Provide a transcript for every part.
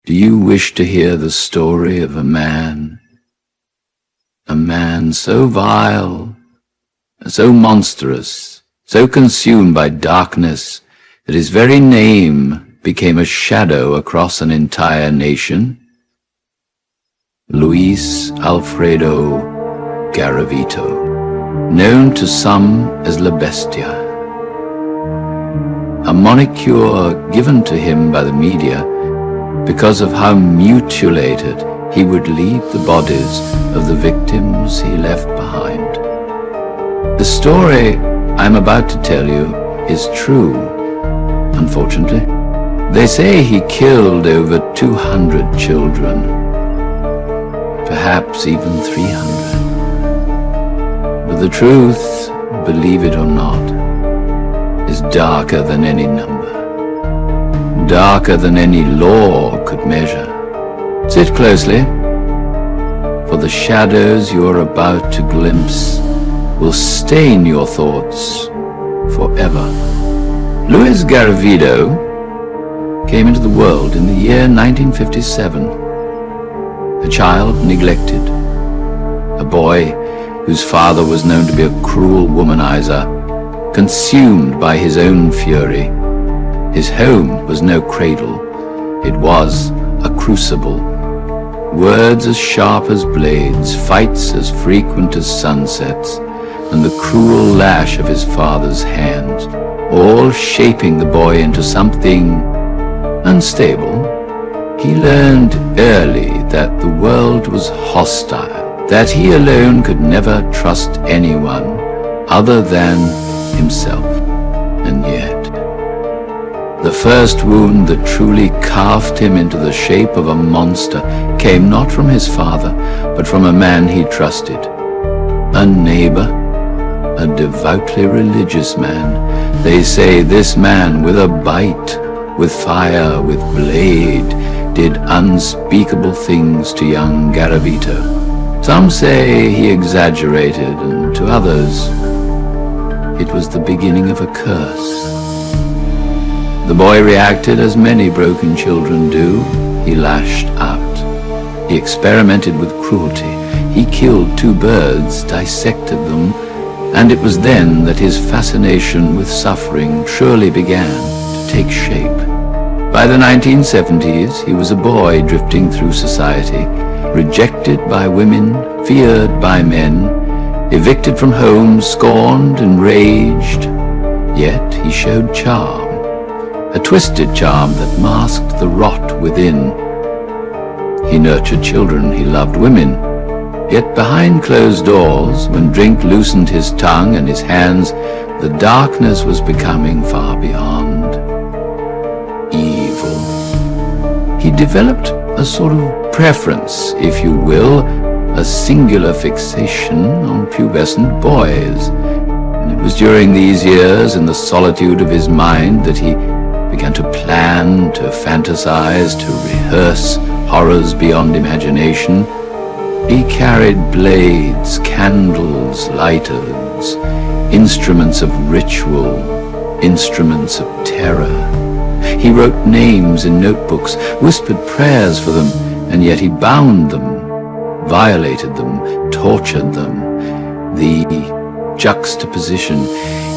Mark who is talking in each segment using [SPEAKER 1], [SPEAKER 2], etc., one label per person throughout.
[SPEAKER 1] Do you wish to hear the story of a man so vile, so monstrous, so consumed by darkness that his very name became a shadow across an entire nation? Luis Alfredo Garavito, known to some as La Bestia. A moniker given to him by the media because of how mutilated he would leave the bodies of the victims he left behind. The story I'm about to tell you is true, unfortunately. They say he killed over 200 children, perhaps even 300. But the truth, believe it or not, is darker than any number, darker than any law could measure. Sit closely, for the shadows you are about to glimpse will stain your thoughts forever. Luis Garavito came into the world in the year 1957, a child neglected, a boy whose father was known to be a cruel womanizer, consumed by his own fury. His home was no cradle, it was a crucible. Words as sharp as blades, fights as frequent as sunsets, and the cruel lash of his father's hands, all shaping the boy into something unstable. He learned early that the world was hostile, that he alone could never trust anyone other than himself. And yet, the first wound that truly carved him into the shape of a monster came not from his father, but from a man he trusted, a neighbor, a devoutly religious man. They say this man with a bite, with fire, with blade, did unspeakable things to young Garavito. Some say he exaggerated, and to others, it was the beginning of a curse. The boy reacted as many broken children do. He lashed out. He experimented with cruelty. He killed 2 birds, dissected them, and it was then that his fascination with suffering truly began to take shape. By the 1970s, he was a boy drifting through society, rejected by women, feared by men, evicted from home, scorned, enraged. Yet he showed charm, a twisted charm that masked the rot within. He nurtured children, he loved women, yet behind closed doors, when drink loosened his tongue and his hands, the darkness was becoming far beyond evil. He developed a sort of preference, if you will, a singular fixation on pubescent boys. And it was during these years, in the solitude of his mind, that he began to plan, to fantasize, to rehearse horrors beyond imagination. He carried blades, candles, lighters, instruments of ritual, instruments of terror. He wrote names in notebooks, whispered prayers for them, and yet he bound them, violated them, tortured them. The juxtaposition,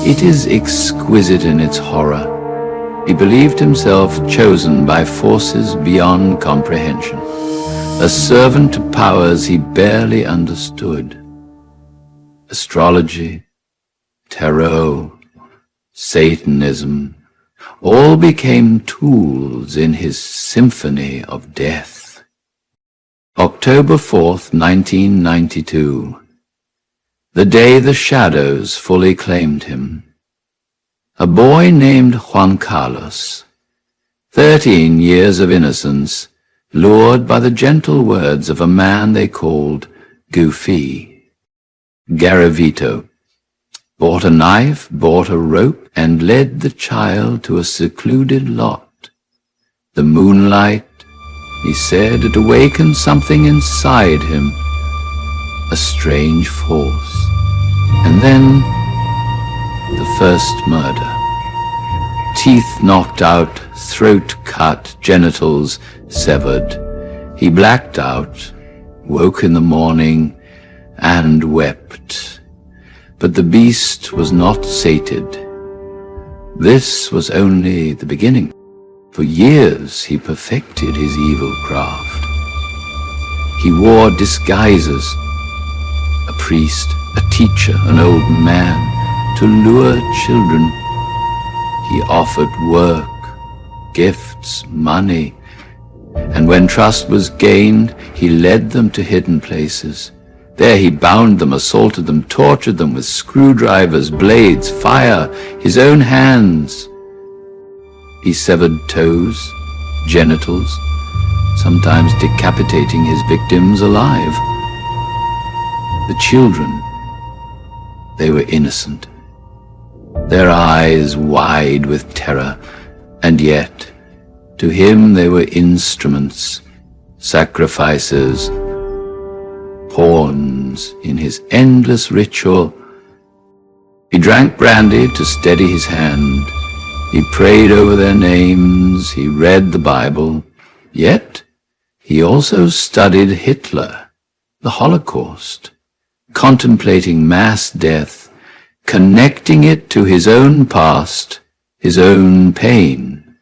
[SPEAKER 1] it is exquisite in its horror. He believed himself chosen by forces beyond comprehension, a servant to powers he barely understood. Astrology, tarot, Satanism, all became tools in his symphony of death. October 4th, 1992, the day the shadows fully claimed him. A boy named Juan Carlos, 13 years of innocence, lured by the gentle words of a man they called Goofy. Garavito bought a knife, bought a rope, and led the child to a secluded lot. The moonlight, he said, had awakened something inside him, a strange force. And then the first murder. Teeth knocked out, throat cut, genitals severed, he blacked out, woke in the morning, and wept. But the beast was not sated. This was only the beginning. For years he perfected his evil craft. He wore disguises, a priest, a teacher, an old man, to lure children. He offered work, gifts, money, and when trust was gained, he led them to hidden places. There he bound them, assaulted them, tortured them with screwdrivers, blades, fire, his own hands. He severed toes, genitals, sometimes decapitating his victims alive. The children, they were innocent, their eyes wide with terror, and yet, to him they were instruments, sacrifices, pawns in his endless ritual. He drank brandy to steady his hand. He prayed over their names. He read the Bible. Yet, he also studied Hitler, the Holocaust, contemplating mass death, connecting it to his own past, his own pain.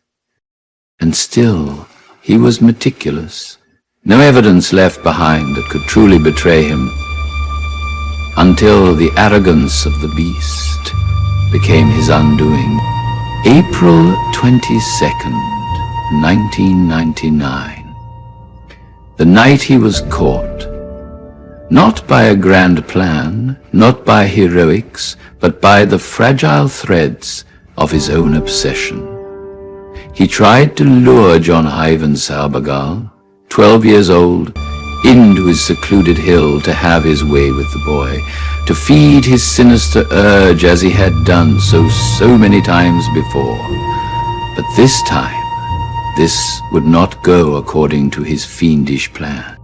[SPEAKER 1] And still, he was meticulous. No evidence left behind that could truly betray him, until the arrogance of the beast became his undoing. April 22nd, 1999. The night he was caught, not by a grand plan, not by heroics, but by the fragile threads of his own obsession. He tried to lure John Ivan Saubergal, 12 years old, into his secluded hill to have his way with the boy, to feed his sinister urge as he had done so many times before. But this time, this would not go according to his fiendish plan.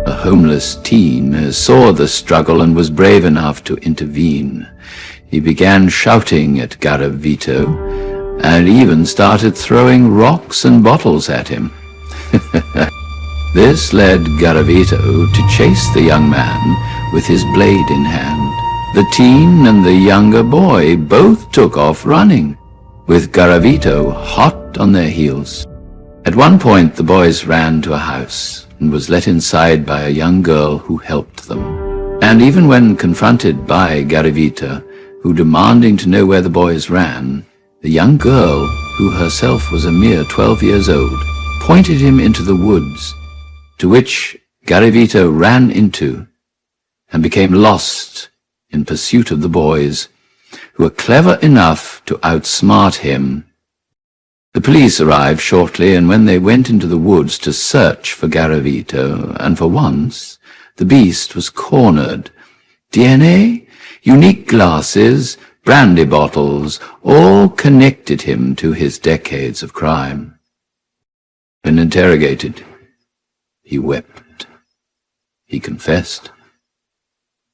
[SPEAKER 1] A homeless teen saw the struggle and was brave enough to intervene. He began shouting at Garavito and even started throwing rocks and bottles at him. This led Garavito to chase the young man with his blade in hand. The teen and the younger boy both took off running, with Garavito hot on their heels. At one point the boys ran to a house and was let inside by a young girl who helped them. And even when confronted by Garavito, who demanding to know where the boys ran, the young girl, who herself was a mere 12 years old, pointed him into the woods, to which Garavito ran into and became lost in pursuit of the boys, who were clever enough to outsmart him. The police arrived shortly, and when they went into the woods to search for Garavito, and for once, the beast was cornered. DNA, unique glasses, brandy bottles, all connected him to his decades of crime. When interrogated, he wept. He confessed.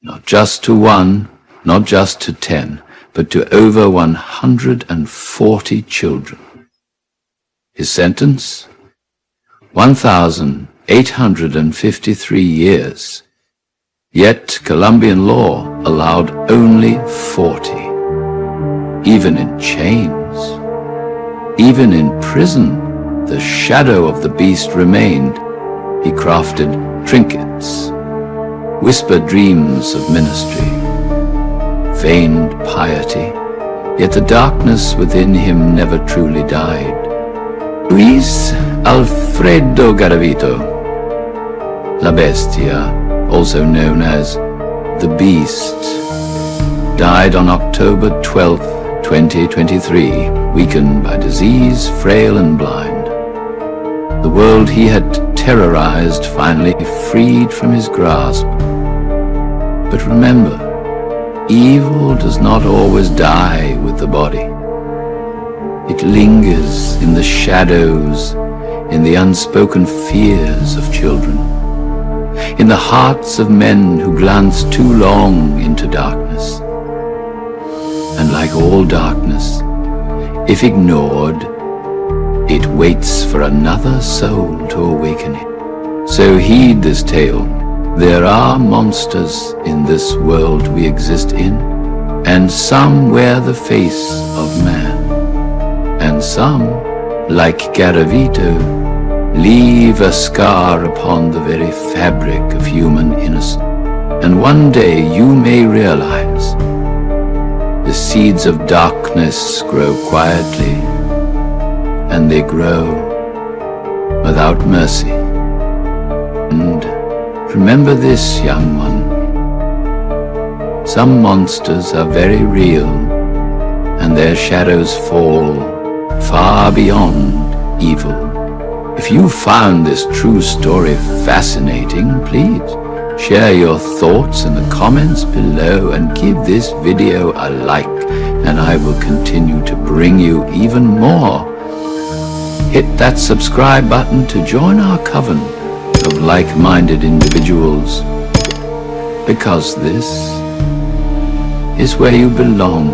[SPEAKER 1] Not just to one, not just to 10, but to over 140 children. His sentence? 1,853 years. Yet Colombian law allowed only 40. Even in chains, even in prison, the shadow of the beast remained. He crafted trinkets, whispered dreams of ministry, feigned piety, yet the darkness within him never truly died. Luis Alfredo Garavito, La Bestia, also known as the Beast, died on October 12, 2023, weakened by disease, frail and blind. The world he had terrorized finally freed from his grasp. But remember, evil does not always die with the body. It lingers in the shadows, in the unspoken fears of children, in the hearts of men who glance too long into darkness. And like all darkness, if ignored, it waits for another soul to awaken it. So heed this tale. There are monsters in this world we exist in, and some wear the face of man, and some, like Garavito, leave a scar upon the very fabric of human innocence. And one day you may realize the seeds of darkness grow quietly, and they grow without mercy. And remember this, young one, some monsters are very real, and their shadows fall far beyond evil. If you found this true story fascinating, please share your thoughts in the comments below and give this video a like, and I will continue to bring you even more. Hit that subscribe button to join our coven of like-minded individuals, because this is where you belong.